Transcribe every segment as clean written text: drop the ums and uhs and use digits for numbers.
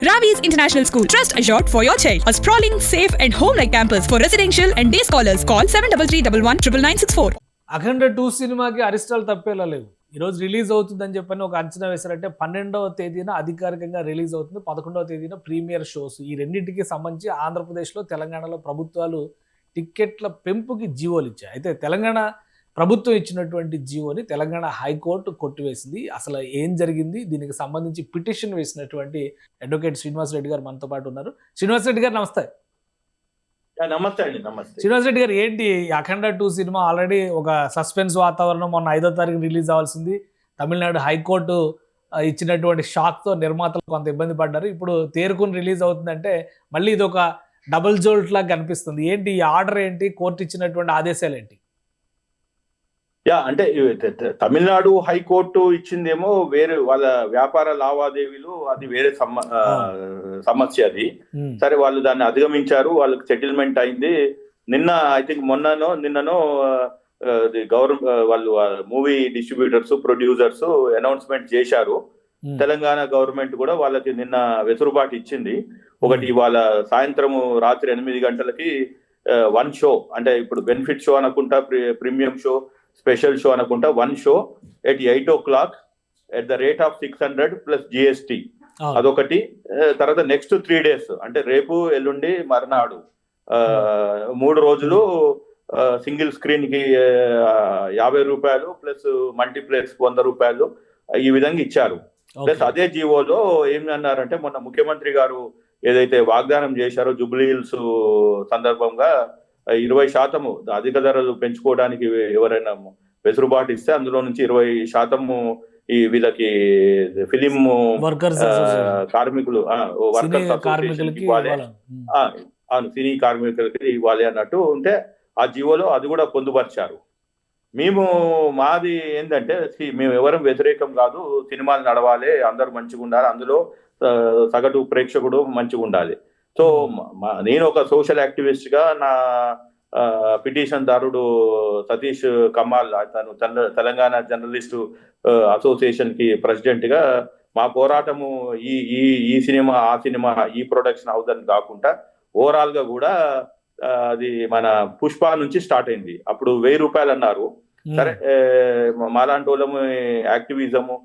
Ravi's International School. Trust assured for your child. A sprawling, safe and home-like campus for residential and day scholars. Call 7331 అఖండ 2 సినిమాకి అరిస్టాల్ తప్పేలా లేవు. ఈరోజు release అవుతుందని చెప్పని ఒక అంచనా వేశారంటే 12వ తేదీన అధికారికంగా రిలీజ్ అవుతుంది, 11వ తేదీన ప్రీమియర్ షోస్. ఈ రెండింటికి సంబంధించి ఆంధ్రప్రదేశ్లో, తెలంగాణలో ప్రభుత్వాలు టిక్కెట్ల పెంపుకి జీవోలు ఇచ్చాయి. అయితే తెలంగాణ ప్రభుత్వం ఇచ్చినటువంటి జీవోని తెలంగాణ హైకోర్టు కొట్టివేసింది. అసలు ఏం జరిగింది, దీనికి సంబంధించి పిటిషన్ వేసినటువంటి అడ్వకేట్ శ్రీనివాస్ రెడ్డి గారు మనతో పాటు ఉన్నారు. శ్రీనివాస్ రెడ్డి గారు నమస్తే. నమస్తే అండి. నమస్తే శ్రీనివాస్ రెడ్డి గారు, ఏంటి అఖండ 2 సినిమా ఆల్రెడీ ఒక సస్పెన్స్ వాతావరణం, మొన్న 5వ తారీఖు రిలీజ్ అవ్వాల్సింది. తమిళనాడు హైకోర్టు ఇచ్చినటువంటి షాక్తో నిర్మాతలు కొంత ఇబ్బంది పడ్డారు. ఇప్పుడు తేరుకుని రిలీజ్ అవుతుందంటే మళ్ళీ ఇది ఒక డబుల్ జోల్ట్ లాగా కనిపిస్తుంది. ఏంటి ఈ ఆర్డర్, ఏంటి కోర్టు ఇచ్చినటువంటి ఆదేశాలు ఏంటి? అంటే తమిళనాడు హైకోర్టు ఇచ్చిందేమో వేరే వాళ్ళ వ్యాపార లావాదేవీలు, అది వేరే సమస్య. అది సరే, వాళ్ళు దాన్ని అధిగమించారు, వాళ్ళకి సెటిల్మెంట్ అయింది. నిన్న ఐ థింక్ నిన్ననో వాళ్ళు మూవీ డిస్ట్రిబ్యూటర్స్, ప్రొడ్యూసర్స్ అనౌన్స్మెంట్ చేశారు. తెలంగాణ గవర్నమెంట్ కూడా వాళ్ళకి నిన్న వెసులుబాటు ఇచ్చింది. ఒకటి ఇవాళ సాయంత్రము రాత్రి 8 గంటలకి 1 షో, అంటే ఇప్పుడు బెనిఫిట్ షో అనుకుంటా, ప్రీమియం షో, స్పెషల్ షో అనుకుంటా, 1 show at 8 o'clock at the rate of 600 plus GST. అదొకటి. తర్వాత నెక్స్ట్ 3 days, అంటే రేపు, ఎల్లుండి, మర్నాడు 3 రోజులు సింగిల్ స్క్రీన్ కి 50 రూపాయలు ప్లస్ మల్టీప్లెక్స్ 100 రూపాయలు, ఈ విధంగా ఇచ్చారు. ప్లస్ అదే జీవోలో ఏమి అన్నారంటే, మొన్న ముఖ్యమంత్రి గారు ఏదైతే వాగ్దానం చేశారో జూబ్లీ హిల్స్ సందర్భంగా 20% అధిక ధరలు పెంచుకోవడానికి ఎవరైనా వెసులుబాటు ఇస్తే అందులో నుంచి 20% ఈ వీళ్ళకి ఫిలిం కార్మికులు, సినీ కార్మికులకి ఇవ్వాలి అన్నట్టు ఉంటే ఆ జీవోలో అది కూడా పొందుపరిచారు. మాది ఏంటంటే, మేము ఎవరం వ్యతిరేకం కాదు, సినిమాలు నడవాలి, అందరూ మంచిగా ఉండాలి, అందులో సగటు ప్రేక్షకుడు మంచిగా ఉండాలి. సో నేను ఒక సోషల్ యాక్టివిస్ట్ గా, నా పిటిషన్ దారుడు సతీష్ కమాల్, తను తెలంగాణ జర్నలిస్టు అసోసియేషన్ కి ప్రెసిడెంట్ గా, మా పోరాటము ఈ సినిమా, ఆ సినిమా, ఈ ప్రొడక్షన్ అవుదని కాకుండా ఓవరాల్ గా కూడా అది మన పుష్ప నుంచి స్టార్ట్ అయింది. అప్పుడు 1000 రూపాయలు అన్నారు. సరే, మాలాంటి వాళ్ళము యాక్టివిజము,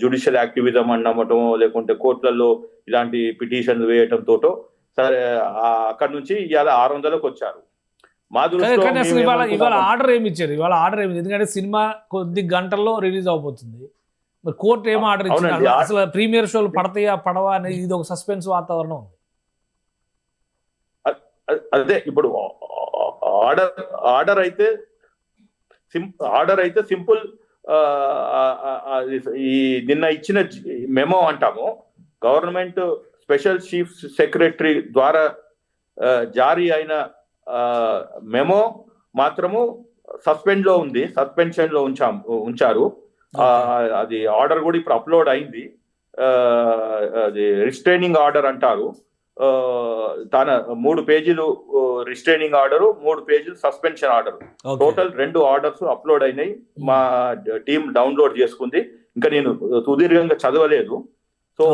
జ్యుడిషియల్ యాక్టివిజం అన్నమటం, లేకుంటే కోర్టులలో ఇలాంటి పిటిషన్లు వేయటం తోటో సరే అక్కడ నుంచి ఇవాళ 600కి వచ్చారు. మా దృష్టిలో ఇవాళ ఆర్డర్ ఏమి ఇచ్చారు? ఇవాళ ఆర్డర్ ఏమి? ఎందుకంటే సినిమా కొద్ది గంటల్లో రిలీజ్ అవబోతుంది. మరి కోర్టు ఏం ఆర్డర్ ఇచ్చింది? అసలు ప్రీమియర్ షోలు పడతాయా పడవా అనేది ఇది ఒక సస్పెన్స్ వాతావరణం ఉంది. అదే ఇప్పుడు ఆర్డర్ అయితే సింపుల్. ఈ నిన్న ఇచ్చిన మెమో అంటాము, గవర్నమెంట్ స్పెషల్ చీఫ్ సెక్రటరీ ద్వారా జారీ అయిన మెమో మాత్రము సస్పెండ్ లో ఉంది, సస్పెన్షన్ లో ఉంచారు. అది ఆర్డర్ కూడా ఇప్పుడు అప్లోడ్ అయింది. అది రిస్ట్రైనింగ్ ఆర్డర్ అంటారు. తన 3 పేజీలు రిస్ట్రైనింగ్ ఆర్డర్, 3 పేజీలు suspension order, total 2 orders upload అయినాయి. మా టీం డౌన్లోడ్ చేసుకుంది. ఇంకా నేను సుదీర్ఘంగా చదవలేదు. సో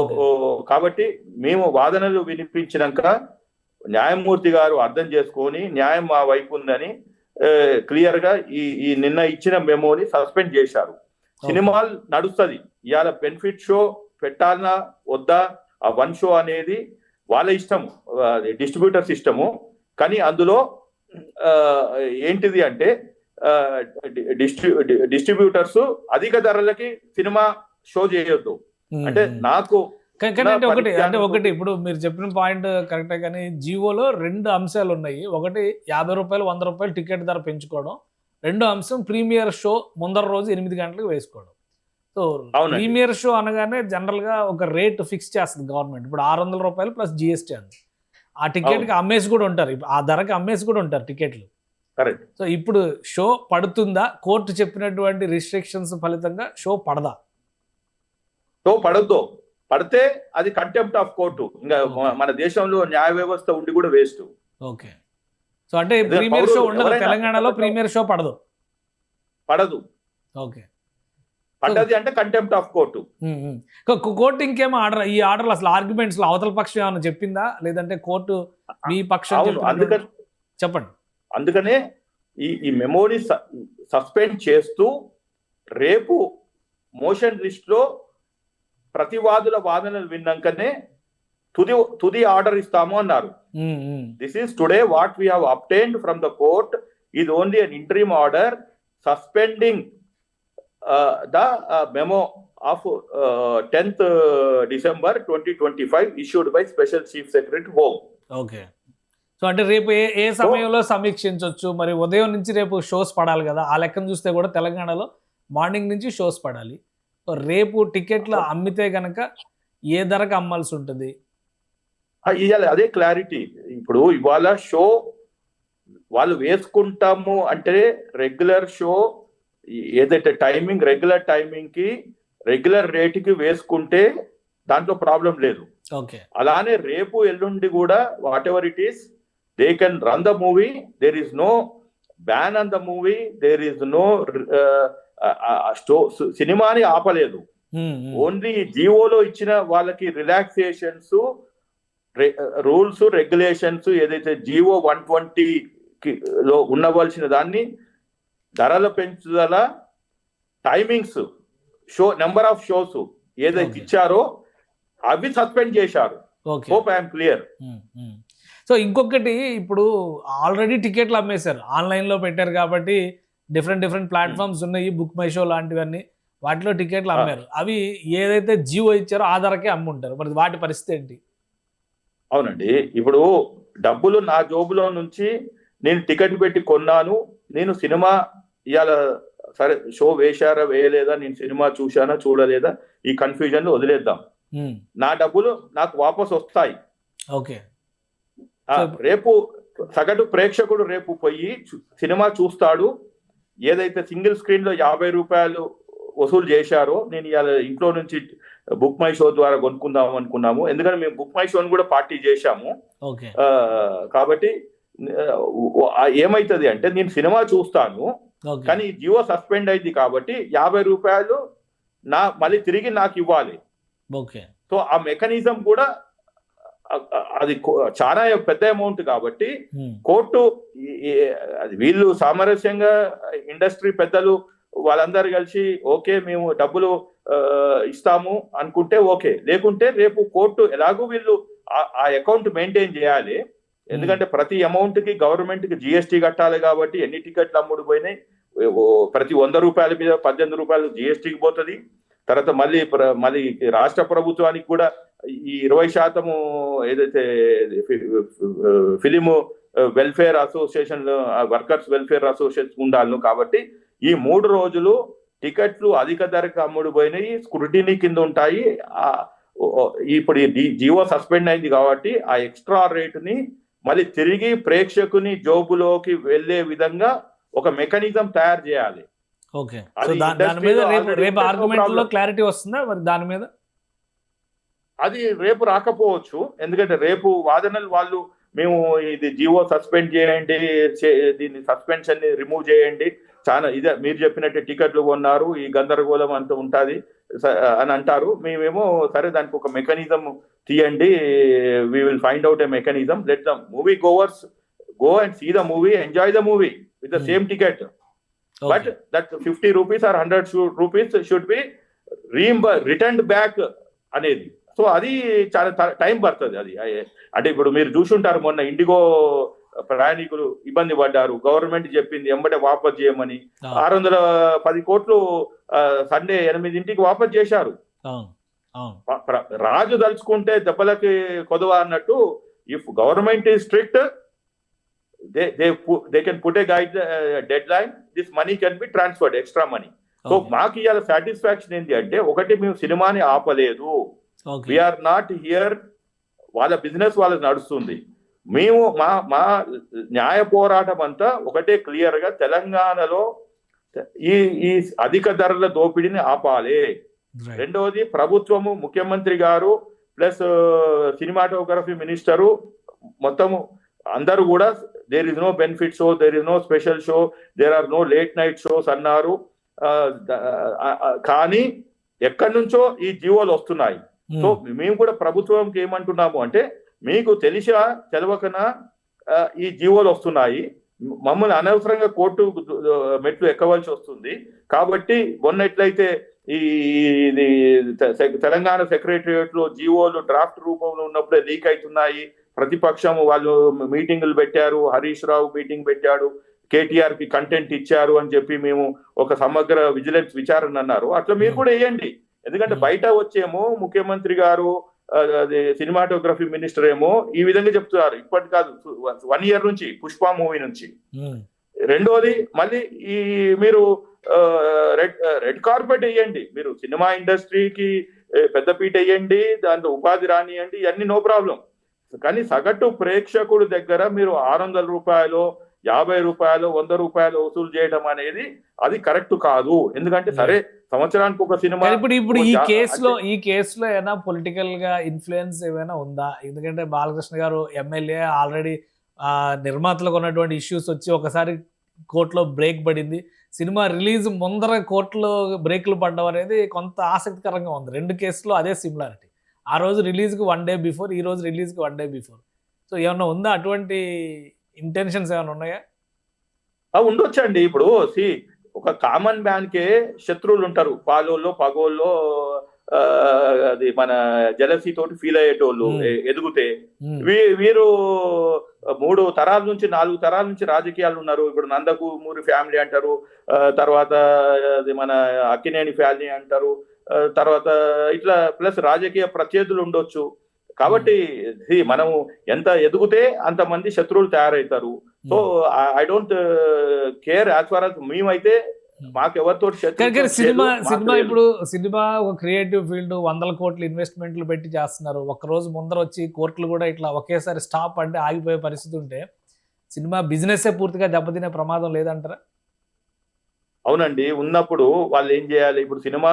కాబట్టి మేము వాదనలు వినిపించినాక న్యాయమూర్తి గారు అర్థం చేసుకొని, న్యాయం మా వైపు ఉందని క్లియర్ గా ఈ నిన్న ఇచ్చిన మెమోని సస్పెండ్ చేశారు. సినిమాలు నడుస్తుంది. ఇవాళ బెనిఫిట్ షో పెట్టాలన్నా వద్దా, ఆ 1 షో అనేది వాళ్ళ ఇష్టము, డిస్ట్రిబ్యూటర్స్ ఇష్టము. కానీ అందులో ఏంటిది అంటే, డిస్ట్రిబ్యూటర్స్ అధిక ధరలకి సినిమా షో చేయొద్దు అంటే నాకు ఒకటి ఇప్పుడు మీరు చెప్పిన పాయింట్ కరెక్టే. కానీ జీవోలో 2 అంశాలు ఉన్నాయి. ఒకటి 50 రూపాయలు 100 రూపాయలు టికెట్ ధర పెంచుకోవడం, 2వ అంశం ప్రీమియర్ షో ముందర రోజు 8 గంటలకు వేసుకోవడం. సో ప్రీమియర్ షో అనగానే జనరల్ గా ఒక రేట్ ఫిక్స్ చేస్తుంది గవర్నమెంట్. ఇప్పుడు 600 రూపాయలు ప్లస్ GST అని ఆ టికెట్ కి అమ్మేసి కూడా ఉంటారు, ఆ ధరకి అమ్మేసి కూడా ఉంటారు టికెట్లు. సో ఇప్పుడు షో పడుతుందా? కోర్టు చెప్పినటువంటి రిస్ట్రిక్షన్స్ ఫలితంగా షో పడదా? షో పడద్దు. పడితే అది కంటెంప్ట్ ఆఫ్ కోర్టు. ఇంకా మన దేశంలో న్యాయ వ్యవస్థ ఉండి కూడా వేస్ట్. ఓకే. సో అంటే ప్రీమియర్ షో ఉండదు తెలంగాణలో, ప్రీమియర్ షో పడదు. ఓకే. పడ్డది అంటే కంటెంప్ట్ ఆఫ్ కోర్టు. కోర్టు ఇంకేమో ఆర్డర్, ఈ ఆర్డర్లు అసలు ఆర్గ్యుమెంట్స్ లో అవతల పక్షం ఏమైనా చెప్పిందా, లేదంటే కోర్టు మీ పక్షం అవును, అందుకని చెప్పండి. అందుకనే ఈ మెమోని సస్పెండ్ చేస్తూ రేపు మోషన్ లిస్ట్ లో ప్రతివాదుల వాదనలు విన్నాకనే తుది ఆర్డర్ ఇస్తాము అన్నారు. This is today what we have obtained from the court is only an interim order suspending the memo of 10th December 2025 issued by Special Chief Secretary Home. Okay. So అంటే రేపు ఏ సమయంలో సమీక్షించవచ్చు? మరి ఉదయం నుంచి రేపు షోస్ పడాలి కదా, ఆ లెక్కను చూస్తే కూడా తెలంగాణలో మార్నింగ్ నుంచి షోస్ పడాలి. రేపు టికెట్లు అమ్మితే గనక ఏ ధరకు అమ్మాల్సి ఉంటుంది? ఇవ్వాలి, అదే క్లారిటీ. ఇప్పుడు ఇవాళ షో వాళ్ళు వేసుకుంటాము అంటే రెగ్యులర్ షో ఏదైతే టైమింగ్ రెగ్యులర్ టైమింగ్ కి రెగ్యులర్ రేటుకి వేసుకుంటే దాంట్లో ప్రాబ్లం లేదు. ఓకే. అలానే రేపు ఎల్లుండి కూడా whatever it is they can run the movie. There is no ban on the movie, there is no సినిమాని ఆపలేదు. ఓన్లీ జియోలో ఇచ్చిన వాళ్ళకి రిలాక్సేషన్స్, రూల్స్, రెగ్యులేషన్స్ ఏదైతే జియో 120 లో ఉండవలసిన దాన్ని ధరల పెంచుదల, timings, show number of shows ఏదైతే ఇచ్చారో అవి సస్పెండ్ చేశారు. Hope I'm clear. సో ఇంకొకటి, ఇప్పుడు ఆల్రెడీ టికెట్లు అమ్మేశారు, ఆన్లైన్లో పెట్టారు కాబట్టి డిఫరెంట్ ప్లాట్ఫామ్స్ ఉన్నాయి, బుక్ మై షో లాంటివన్నీ, వాటిలో టికెట్లు అమ్మారు. అవి ఏదైతే జియో ఇచ్చారో ఆ ధరకే అమ్ముంటారు. మరి వాటి పరిస్థితి ఏంటి? అవునండి, ఇప్పుడు డబ్బులు నా జోబులో నుంచి నేను టికెట్ పెట్టి కొన్నాను, నేను సినిమా ఇవాళ సరే షో వేశారా వేయలేదా, నేను సినిమా చూశానా చూడలేదా, ఈ కన్ఫ్యూజన్ వదిలేద్దాం. నా డబ్బులు నాకు వాపస్ వస్తాయి. ఓకే. రేపు సగటు ప్రేక్షకుడు రేపు పోయి సినిమా చూస్తాడు. ఏదైతే సింగిల్ స్క్రీన్ లో 50 రూపాయలు వసూలు చేశారో, నేను ఇవాళ ఇంట్లో నుంచి బుక్ మై షో ద్వారా కొనుక్కుందాం అనుకున్నాము, ఎందుకంటే మేము బుక్ మై షోని కూడా పార్టీ చేశాము. కాబట్టి ఏమైతుంది అంటే నేను సినిమా చూస్తాను, కానీ జియో సస్పెండ్ అయింది కాబట్టి 50 రూపాయలు మళ్ళీ తిరిగి నాకు ఇవ్వాలి. సో ఆ మెకానిజం కూడా అది చాలా పెద్ద అమౌంట్ కాబట్టి కోర్టు వీళ్ళు సామరస్యంగా ఇండస్ట్రీ పెద్దలు వాళ్ళందరూ కలిసి ఓకే మేము డబ్బులు ఇస్తాము అనుకుంటే ఓకే, లేకుంటే రేపు కోర్టు ఎలాగో వీళ్ళు ఆ అకౌంట్ మెయింటైన్ చేయాలి. ఎందుకంటే ప్రతి అమౌంట్ కి గవర్నమెంట్ కి జిఎస్టీ కట్టాలి కాబట్టి ఎన్ని టికెట్లు అమ్ముడు పోయినాయి, ప్రతి 100 రూపాయల మీద 18 రూపాయలు జిఎస్టీకి పోతుంది. తర్వాత మళ్ళీ రాష్ట్ర ప్రభుత్వానికి కూడా ఈ 20% ఏదైతే film welfare association, workers welfare association ఉండాలి. కాబట్టి ఈ 3 రోజులు టికెట్లు అధిక ధరకు అమ్ముడు పోయినాయి, స్క్రూటినీ కింద ఉంటాయి. ఇప్పుడు జియో సస్పెండ్ అయింది కాబట్టి ఆ ఎక్స్ట్రా రేటుని మళ్ళీ తిరిగి ప్రేక్షకుని జోబులోకి వెళ్లే విధంగా ఒక మెకానిజం తయారు చేయాలి. ఓకే. దాని మీద రేపు ఆర్గ్యుమెంట్ లో క్లారిటీ వస్తుందా మరి దాని మీద? అది రేపు రాకపోవచ్చు, ఎందుకంటే రేపు వాదనలు వాళ్ళు మేము ఇది జియో సస్పెండ్ చేయండి, దీన్ని సస్పెన్షన్ ని రిమూవ్ చేయండి, చాలా ఇదే మీరు చెప్పినట్టు టికెట్లు కొన్నారు, ఈ గందరగోళం అంతా ఉంటుంది అని అంటారు. మేమేమో సరే దానికి ఒక మెకానిజం తీయండి, we will find out a mechanism, let the movie goers go and see the movie, enjoy the movie with the same ticket, but that 50 rupees or 100 rupees should be returned back అనేది. So అది చాలా time పడుతుంది. అది అంటే ఇప్పుడు మీరు చూసుంటారు, మొన్న ఇండిగో ప్రయాణికులు ఇబ్బంది పడ్డారు, గవర్నమెంట్ చెప్పింది ఎంబటే వాపస్ చేయమని, 610 కోట్లు సండే 8 వాపస్ చేశారు. రాజు దలుచుకుంటే దెబ్బలకి కొదవ అన్నట్టు, if government is strict they can put a deadline, this money can be transferred, extra money. So మాకు ఇవాళ సాటిస్ఫాక్షన్ ఏంటి అంటే, ఒకటి మేము సినిమాని ఆపలేదు, వీఆర్ నాట్ హియర్, వాళ్ళ బిజినెస్ వాళ్ళకి నడుస్తుంది. మేము మా న్యాయ పోరాటం అంతా ఒకటే క్లియర్ గా తెలంగాణలో ఈ అధిక ధరల దోపిడీని ఆపాలి. రెండవది ప్రభుత్వము, ముఖ్యమంత్రి గారు ప్లస్ సినిమాటోగ్రఫీ మినిస్టరు మొత్తము అందరూ కూడా there is no benefit show, there is no special show, there are no late night shows అన్నారు. కానీ ఎక్కడి నుంచో ఈ జీవోలు వస్తున్నాయి. సో మేము కూడా ప్రభుత్వంకి ఏమంటున్నాము అంటే, మీకు తెలిసా తెలవకనా ఈ జీవోలు వస్తున్నాయి, మమ్మల్ని అనవసరంగా కోర్టు మెట్లు ఎక్కవలసి వస్తుంది. కాబట్టి మొన్న ఎట్లయితే ఇది తెలంగాణ సెక్రటరియట్ లో జీవోలు డ్రాఫ్ట్ రూపంలో ఉన్నప్పుడే లీక్ అవుతున్నాయి, ప్రతిపక్షం వాళ్ళు మీటింగులు పెట్టారు, హరీష్ రావు మీటింగ్ పెట్టాడు, కేటీఆర్ కి కంటెంట్ ఇచ్చారు అని చెప్పి మేము ఒక సమగ్ర విజిలెన్స్ విచారణ అన్నారు. అట్లా మీరు కూడా వేయండి. ఎందుకంటే బయట వచ్చేమో ముఖ్యమంత్రి గారు, సినిమాటోగ్రఫీ మినిస్టర్ ఏమో ఈ విధంగా చెప్తున్నారు. ఇప్పటి కాదు, 1 year నుంచి, పుష్ప మూవీ నుంచి. రెండోది మళ్ళీ ఈ మీరు రెడ్ కార్పెట్ వేయండి, మీరు సినిమా ఇండస్ట్రీకి పెద్దపీట వేయండి, దాంట్లో ఉపాధి రానియండి, ఇవన్నీ నో ప్రాబ్లం. కానీ సగటు ప్రేక్షకుడు దగ్గర మీరు 600 రూపాయలు, 50 రూపాయలు, 100 రూపాయలు వసూలు చేయడం అనేది అది కరెక్ట్ కాదు. ఎందుకంటే సరే సంవత్సరానికి ఒక సినిమా. ఇప్పుడు ఈ కేసులో ఏమైనా పొలిటికల్ గా ఇన్ఫ్లుయెన్స్ ఏమైనా ఉందా? ఎందుకంటే బాలకృష్ణ గారు ఎమ్మెల్యే, ఆల్రెడీ నిర్మాతలకు ఉన్నటువంటి ఇష్యూస్ వచ్చి ఒకసారి కోర్టులో బ్రేక్ పడింది. సినిమా రిలీజ్ ముందర కోర్టులో బ్రేక్లు పడడం అనేది కొంత ఆసక్తికరంగా ఉంది. 2 కేసులో అదే సిమిలారిటీ. ఆ రోజు రిలీజ్కి 1 day బిఫోర్, ఈ రోజు రిలీజ్కి 1 day బిఫోర్. సో ఏమన్నా ఉందా, అటువంటి ఇంటెన్షన్స్ ఏమైనా ఉన్నాయా? ఉండొచ్చండి. ఇప్పుడు ఒక కామన్ మ్యాన్ కే శత్రువులు ఉంటారు, పాలోల్లో పగోల్లో, అది మన జలసీ తోటి ఫీల్ అయ్యేటోళ్ళు ఎదిగితే. వీరు 3 తరాల నుంచి 4 తరాల నుంచి రాజకీయాలు ఉన్నారు. ఇప్పుడు నందమూరి ఫ్యామిలీ అంటారు, తర్వాత అది మన అక్కినేని ఫ్యామిలీ అంటారు, తర్వాత ఇట్లా ప్లస్ రాజకీయ ప్రత్యర్థులు ఉండొచ్చు. కాబట్టి మనం ఎంత ఎదిగితే అంతమంది శత్రువులు తయారవుతారు. So I don't care as far as మేమైతే మాకు ఎవరితో సినిమా ఒక క్రియేటివ్ ఫీల్డ్, 100 కోట్ల ఇన్వెస్ట్మెంట్లు పెట్టి చేస్తున్నారు. ఒక్కరోజు ముందర వచ్చి కోర్టులు కూడా ఇట్లా ఒకేసారి స్టాప్ అంటే ఆగిపోయే పరిస్థితి ఉంటే సినిమా బిజినెస్ పూర్తిగా దెబ్బతినే ప్రమాదం లేదంటారా? అవునండి, ఉన్నప్పుడు వాళ్ళు ఏం చేయాలి? ఇప్పుడు సినిమా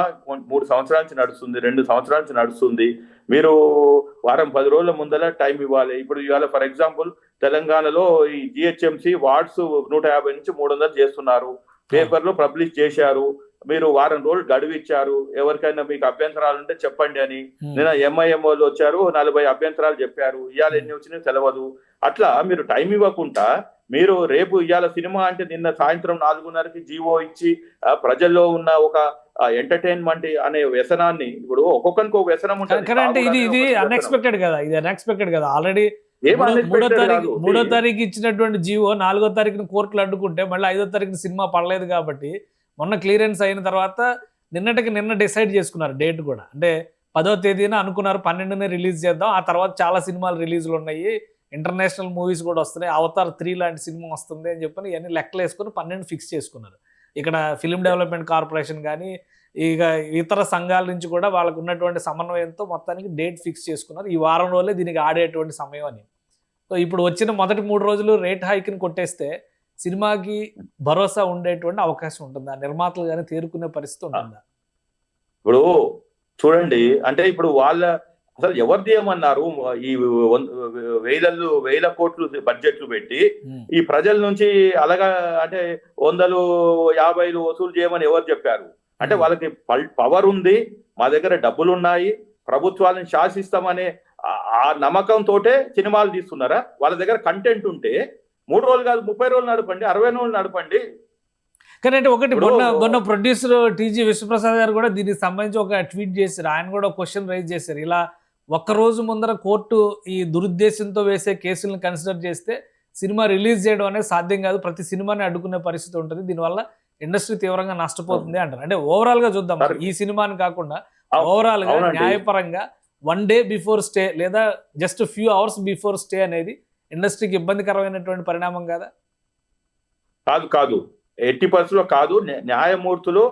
3 సంవత్సరాల నుంచి నడుస్తుంది, 2 సంవత్సరాల నుంచి నడుస్తుంది. మీరు వారం 10 రోజుల ముందర టైం ఇవ్వాలి. ఇప్పుడు ఇవాళ ఫర్ ఎగ్జాంపుల్ తెలంగాణలో ఈ జిహెచ్ఎంసి వార్డ్స్ 150 నుంచి 300 చేస్తున్నారు, పేపర్లో పబ్లిష్ చేశారు. మీరు వారం రోజులు గడువు ఇచ్చారు, ఎవరికైనా మీకు అభ్యంతరాలు ఉంటే చెప్పండి అని. నిన్న ఎంఐఎం వాళ్ళు వచ్చారు, 40 అభ్యంతరాలు చెప్పారు. ఇవాళ ఎన్ని వచ్చినాయో తెలియదు. అట్లా మీరు టైం ఇవ్వకుండా మీరు రేపు ఇవాళ సినిమా అంటే నిన్న సాయంత్రం 4:30కి జీవో ఇచ్చి ప్రజల్లో ఉన్న ఒక ఎంటర్టైన్మెంట్ అనే వ్యసనాన్ని, ఇప్పుడు ఒక్కొక్కరికి ఒక వ్యసనం ఉంటుంది. ఇది అన్ఎక్స్పెక్టెడ్ కదా, ఇది అన్ఎక్స్పెక్టెడ్ కదా. ఆల్రెడీ 3వ తారీఖు ఇచ్చినటువంటి జీవో 4వ తారీఖున కోర్టులు అడ్డుకుంటే మళ్ళీ 5వ తారీఖున సినిమా పడలేదు. కాబట్టి మొన్న క్లియరెన్స్ అయిన తర్వాత నిన్న డిసైడ్ చేసుకున్నారు డేట్ కూడా. అంటే 10వ తేదీన అనుకున్నారు, 12నే రిలీజ్ చేద్దాం. ఆ తర్వాత చాలా సినిమాలు రిలీజ్లు ఉన్నాయి, ఇంటర్నేషనల్ మూవీస్ కూడా వస్తున్నాయి, అవతార్ 3 లాంటి సినిమా వస్తుంది అని చెప్పని ఇవన్నీ లెక్కలు వేసుకుని 12 ఫిక్స్ చేసుకున్నారు. ఇక్కడ ఫిలిం డెవలప్మెంట్ కార్పొరేషన్ కానీ ఇక ఇతర సంఘాల నుంచి కూడా వాళ్ళకు ఉన్నటువంటి సమన్వయంతో మొత్తానికి డేట్ ఫిక్స్ చేసుకున్నారు. ఈ వారం రోజులే దీనికి ఆడేటువంటి సమయం అని. సో ఇప్పుడు వచ్చిన మొదటి 3 రోజులు రేట్ హైక్ని కొట్టేస్తే సినిమాకి భరోసా ఉండేటువంటి అవకాశం ఉంటుందా? నిర్మాతలు కానీ తేరుకునే పరిస్థితి ఉంటుందా? ఇప్పుడు చూడండి, అంటే ఇప్పుడు వాళ్ళ అసలు ఎవరిది ఏమన్నారు? ఈ 1000 కోట్లు బడ్జెట్లు పెట్టి ఈ ప్రజల నుంచి అలాగా అంటే 100, 50 వసూలు చేయమని ఎవరు చెప్పారు? అంటే వాళ్ళకి పవర్ ఉంది, మా దగ్గర డబ్బులు ఉన్నాయి, ప్రభుత్వాలను శాసిస్తామనే ఆ నమ్మకంతో సినిమాలు తీస్తున్నారా? వాళ్ళ దగ్గర కంటెంట్ ఉంటే 3 రోజులు కాదు 30 రోజులు నడపండి, 60 రోజులు నడపండి. కానీ అంటే ఒకటి మొన్న ప్రొడ్యూసర్ టీజీ విశ్వప్రసాద్ గారు కూడా దీనికి సంబంధించి ఒక ట్వీట్ చేశారు. ఆయన కూడా క్వశ్చన్ రైజ్ చేశారు. ఇలా ఒక్కరోజు ముందర కోర్టు ఈ దురుద్దేశంతో వేసే కేసులను కన్సిడర్ చేస్తే సినిమా రిలీజ్ చేయడం అనేది సాధ్యం కాదు, ప్రతి సినిమాని అడ్డుకునే పరిస్థితి ఉంటుంది, దీనివల్ల ఇండస్ట్రీ తీవ్రంగా నష్టపోతుంది అంటారు. అంటే ఓవరాల్ గా చూద్దాం, ఈ సినిమాని కాకుండా ఓవరాల్ గా న్యాయపరంగా 1 day బిఫోర్ స్టే లేదా just few hours before stay అనేది ఇండస్ట్రీకి ఇబ్బందికరమైనటువంటి పరిణామం కదా? కాదు, 80% కాదు. న్యాయమూర్తులు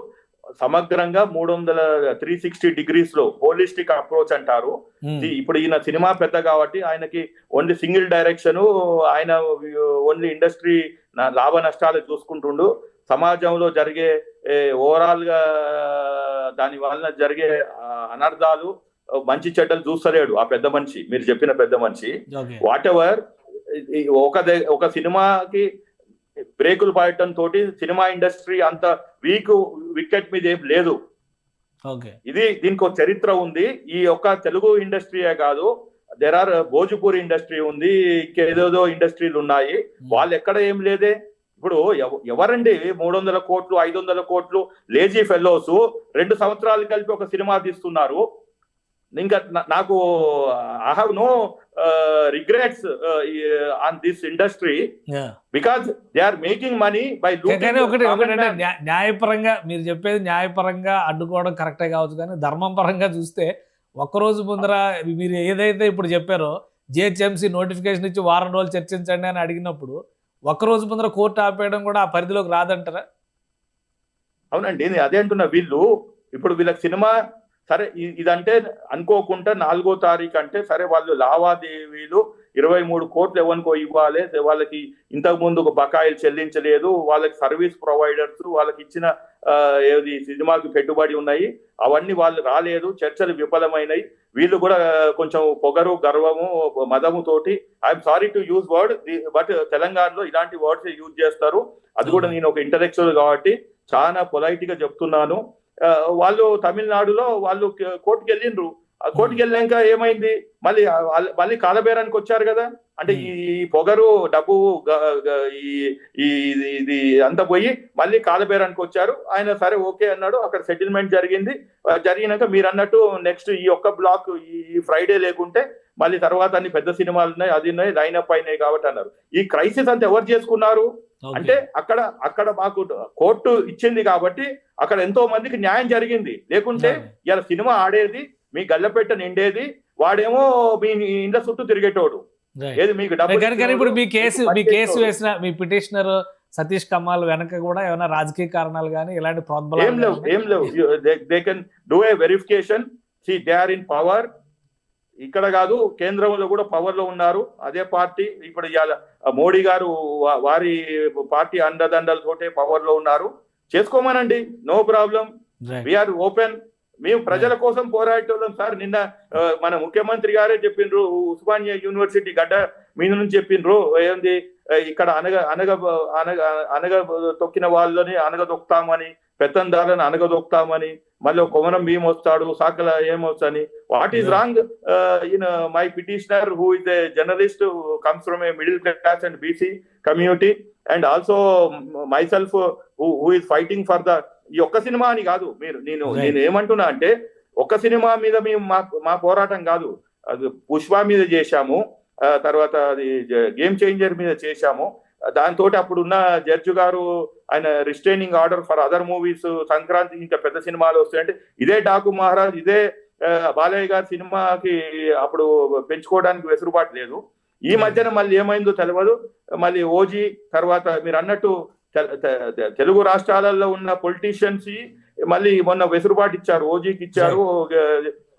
సమగ్రంగా 360 degrees లో హోలిస్టిక్ అప్రోచ్ అంటారు. ఇప్పుడు ఈయన సినిమా పెద్ద కాబట్టి ఆయనకి ఓన్లీ సింగిల్ డైరెక్షన్, ఆయన ఓన్లీ ఇండస్ట్రీ లాభ నష్టాలు చూసుకుంటుండు. సమాజంలో జరిగే ఓవరాల్ గా దాని వలన జరిగే అనర్థాలు, మంచి చెడ్డలు చూస్తలేడు ఆ పెద్ద మనిషి, మీరు చెప్పిన పెద్ద మనిషి. వాట్ ఎవర్ ఒక సినిమాకి బ్రేకులు పడటం తోటి సినిమా ఇండస్ట్రీ అంత వికెట్ మీద ఏం లేదు. ఓకే, దీనికి ఒక చరిత్ర ఉంది. ఈ ఒక్క తెలుగు ఇండస్ట్రీయే కాదు, దేర్ ఆర్ భోజ్పూరి ఇండస్ట్రీ ఉంది, ఇంకేదేదో ఇండస్ట్రీలు ఉన్నాయి. వాళ్ళు ఎక్కడ ఏం లేదే. ఇప్పుడు ఎవరండి 300 కోట్లు 500 కోట్లు లేజీ ఫెలోస్ 2 సంవత్సరాలు కలిపి ఒక సినిమా తీస్తున్నారు. ఇంకా నాకు I have no regrets on this industry because they are making money by ఒకటి అంటే న్యాయపరంగా మీరు చెప్పేది న్యాయపరంగా అడ్డుకోవడం కరెక్టే కావచ్చు, కానీ ధర్మం పరంగా చూస్తే ఒక్కరోజు ముందర మీరు ఏదైతే ఇప్పుడు చెప్పారో జిహెచ్ఎంసీ నోటిఫికేషన్ ఇచ్చి వారం రోజులు చర్చించండి అని అడిగినప్పుడు ఒక్కరోజు ముందర కోర్టు ఆపేయడం కూడా ఆ పరిధిలోకి రాదంటారా? అవునండి, నేను అదే అంటున్నా. ఇప్పుడు వీళ్ళకి సినిమా సరే ఇదంటే అనుకోకుండా 4వ తారీఖు అంటే సరే వాళ్ళు లావాదేవీలు 23 కోట్లు ఎవరికో ఇవ్వాలి, వాళ్ళకి ఇంతకు ముందు బకాయిలు చెల్లించలేదు, వాళ్ళకి సర్వీస్ ప్రొవైడర్స్ వాళ్ళకి ఇచ్చిన ఏది సినిమాకి పెట్టుబడి ఉన్నాయి, అవన్నీ వాళ్ళు రాలేదు, చర్చలు విఫలమైనాయి. వీళ్ళు కూడా కొంచెం పొగరు గర్వము మదము తోటి, I'm sorry to use word but తెలంగాణలో ఇలాంటి వర్డ్స్ యూజ్ చేస్తారు. అది కూడా నేను ఒక ఇంటలెక్చువల్ కాబట్టి చాలా పొలైట్ గా చెప్తున్నాను. వాళ్ళు తమిళనాడులో వాళ్ళు కోర్టుకు వెళ్ళిండ్రు. కోర్టుకు వెళ్ళాక ఏమైంది, మళ్ళీ కాలబేరానికి వచ్చారు కదా. అంటే ఈ పొగరు డబ్బు ఇది అంతా పోయి మళ్ళీ కాలబేరానికి వచ్చారు. ఆయన సరే ఓకే అన్నాడు, అక్కడ సెటిల్మెంట్ జరిగినాక మీరు అన్నట్టు నెక్స్ట్ ఈ ఒక్క బ్లాక్ ఈ ఫ్రైడే లేకుంటే మళ్ళీ తర్వాత అన్ని పెద్ద సినిమాలు ఉన్నాయి, అది ఉన్నాయి, లైనప్ అయినాయి కాబట్టి అన్నారు. ఈ క్రైసిస్ అంతా ఎవరు చేసుకున్నారు అంటే అక్కడ మాకు కోర్టు ఇచ్చింది కాబట్టి అక్కడ ఎంతో మందికి న్యాయం జరిగింది. లేకుంటే ఇలా సినిమా ఆడేది, మీ గల్లపెట్ట నిండేది, వాడేమో మీ ఇండ్ల చుట్టూ తిరిగేటోడు. ఏది మీకు ఇప్పుడు మీ కేసు వేసిన మీ పిటిషనర్ సతీష్ కమాల్ వెనక కూడా ఏమైనా రాజకీయ కారణాలు కానీ ఇలాంటి ప్రోద్బలం ఏం లేవు. They can do a verification. See they are in power. ఇక్కడ కాదు, కేంద్రంలో కూడా పవర్ లో ఉన్నారు. అదే పార్టీ ఇప్పుడు ఇవాళ మోడీ గారు వారి పార్టీ అండదండలతోటే పవర్ లో ఉన్నారు. చేసుకోమనండి, నో ప్రాబ్లం. We are open. మేము ప్రజల కోసం పోరాటోళ్ళం సార్. నిన్న మన ముఖ్యమంత్రి గారే చెప్పిండ్రు, ఉస్మానియా యూనివర్సిటీ గడ్డ మీద నుంచి చెప్పిండ్రు, ఏంది ఇక్కడ అనగ తొక్కిన వాళ్ళని అనగదొక్తామని, పెత్తందారులను అనగదొక్తామని, మళ్ళీ కొమరం భీమ్ వస్తాడు, సాకల ఏమొచ్చని. What is wrong in my petitioner who is a journalist, comes from a middle class and BC community, and also myself who is fighting for the ఈ ఒక్క సినిమా అని కాదు. నేను ఏమంటున్నా అంటే ఒక్క సినిమా మీద మేము మా పోరాటం కాదు. అది పుష్ప మీద చేశాము, తర్వాత అది గేమ్ చేంజర్ మీద చేశాము. దాంతో అప్పుడున్న జడ్జి గారు ఆయన restraining order for other movies, Sankranti ఇంకా పెద్ద సినిమాలు వస్తాయంటే ఇదే డాకు మహారాజ్, ఇదే బాలయ్య గారి సినిమాకి అప్పుడు పెంచుకోవడానికి వెసులుబాటు లేదు. ఈ మధ్యన మళ్ళీ ఏమైందో తెలియదు. మళ్ళీ ఓజీ తర్వాత మీరు అన్నట్టు తెలుగు రాష్ట్రాలలో ఉన్న పొలిటీషియన్స్ మళ్ళీ మొన్న వెసులుబాటు ఇచ్చారు, ఓజీకి ఇచ్చారు,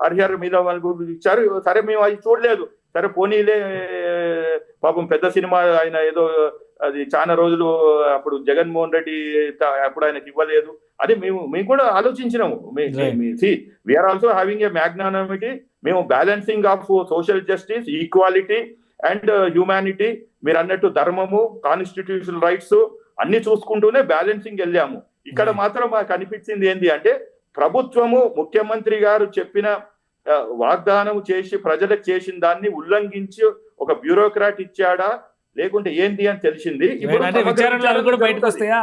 హరిహర్ మీద ఇచ్చారు. సరే మేము అది చూడలేదు. సరే పోనీలే, పాపం పెద్ద సినిమా ఆయన ఏదో అది చాలా రోజులు అప్పుడు జగన్మోహన్ రెడ్డి అప్పుడు ఆయనకి ఇవ్వలేదు. అది మేము కూడా ఆలోచించినాము. We are also having a magnanimity. మేము balancing of social justice, equality and humanity, మీరు అన్నట్టు ధర్మము, కాన్స్టిట్యూషనల్ రైట్స్ అన్ని చూసుకుంటూనే బ్యాలెన్సింగ్ వెళ్ళాము. ఇక్కడ మాత్రం మాకు అనిపించింది ఏంటి అంటే ప్రభుత్వము ముఖ్యమంత్రి గారు చెప్పిన వాగ్దానం చేసి ప్రజలకు చేసిన దాన్ని ఉల్లంఘించి ఒక బ్యూరోక్రాట్ ఇచ్చాడా లేకుంటే ఏంటి అని తెలిసింది. విచారణలు కూడా బయటకు వస్తాయా?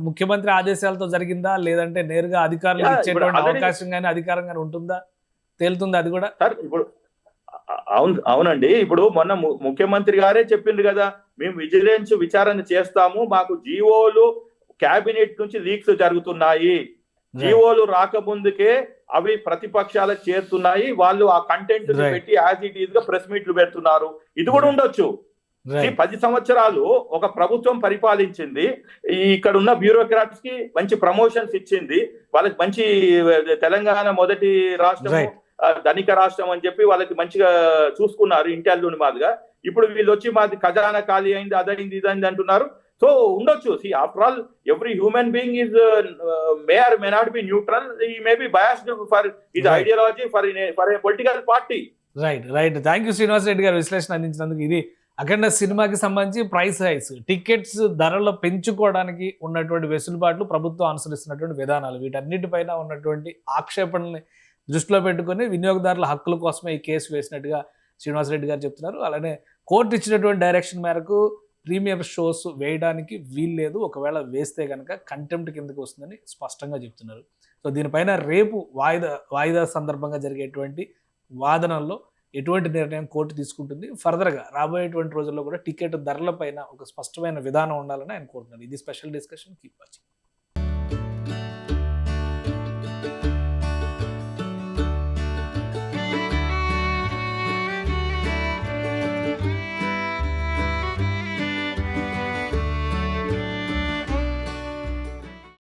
ముఖ్యమంత్రి ఆదేశాలతో జరిగిందా లేదంటే నేరుగా అధికారులు ఇచ్చేటువంటి అవకాశం కానీ అధికారం కానీ ఉంటుందా, తేలుతుందా అది కూడా? సార్ ఇప్పుడు అవునండి, ఇప్పుడు మొన్న ముఖ్యమంత్రి గారే చెప్పిండ్రు కదా, మేము విజిలెన్స్ విచారణ చేస్తాము, మాకు జీవోలు క్యాబినెట్ నుంచి లీక్స్ జరుగుతున్నాయి, జీవోలు రాకముందుకే అవి ప్రతిపక్షాలకు చేరుతున్నాయి, వాళ్ళు ఆ కంటెంట్ పెట్టి యాజ్ ఇట్ ఈజ్ గా ప్రెస్ మీట్లు పెడుతున్నారు. ఇది కూడా ఉండొచ్చు. 10 సంవత్సరాలు ఒక ప్రభుత్వం పరిపాలించింది, ఇక్కడ ఉన్న బ్యూరోక్రాట్స్ కి మంచి ప్రమోషన్స్ ఇచ్చింది, వాళ్ళకి మంచి తెలంగాణ మొదటి రాష్ట్రం, ధనిక రాష్ట్రం అని చెప్పి వాళ్ళకి మంచిగా చూసుకున్నారు ఇంటర్వ్యూని మాదిగా. ఇప్పుడు వీళ్ళు వచ్చి మాది ఖజానా ఖాళీ అయింది, అదైంది ఇదైంది అంటున్నారు. సో ఉండొచ్చు. After all every human being is may or may not be neutral, he may be biased for his ideology for a political party. Right. Thank you Srinivas Reddy గారు విశ్లేషణ అందించినందుకు. ఇది అఖండ సినిమాకి సంబంధించి ప్రైస్ హైక్స్, టికెట్స్ ధరలు పెంచుకోవడానికి ఉన్నటువంటి వెసులుబాట్లు ప్రభుత్వం అనుసరిస్తున్నటువంటి విధానాలు, వీటన్నిటిపైన ఉన్నటువంటి ఆక్షేపణల్ని దృష్టిలో పెట్టుకొని వినియోగదారుల హక్కుల కోసమే ఈ కేసు వేసినట్టుగా శ్రీనివాసరెడ్డి గారు చెప్తున్నారు. అలానే కోర్టు ఇచ్చినటువంటి డైరెక్షన్ మేరకు ప్రీమియర్ షోస్ వేయడానికి వీల్లేదు, ఒకవేళ వేస్తే కనుక కంటెంప్ట్ కిందకి వస్తుందని స్పష్టంగా చెప్తున్నారు. సో దీనిపైన రేపు వాయిదా సందర్భంగా జరిగేటువంటి వాదనల్లో ఎటువంటి నిర్ణయం కోర్టు తీసుకుంటుంది, ఫర్దర్గా రాబోయేటువంటి రోజుల్లో కూడా టికెట్ ధరల పైన ఒక స్పష్టమైన విధానం ఉండాలని ఆయన కోరుతున్నారు. ఇది స్పెషల్ డిస్కషన్. Keep watching.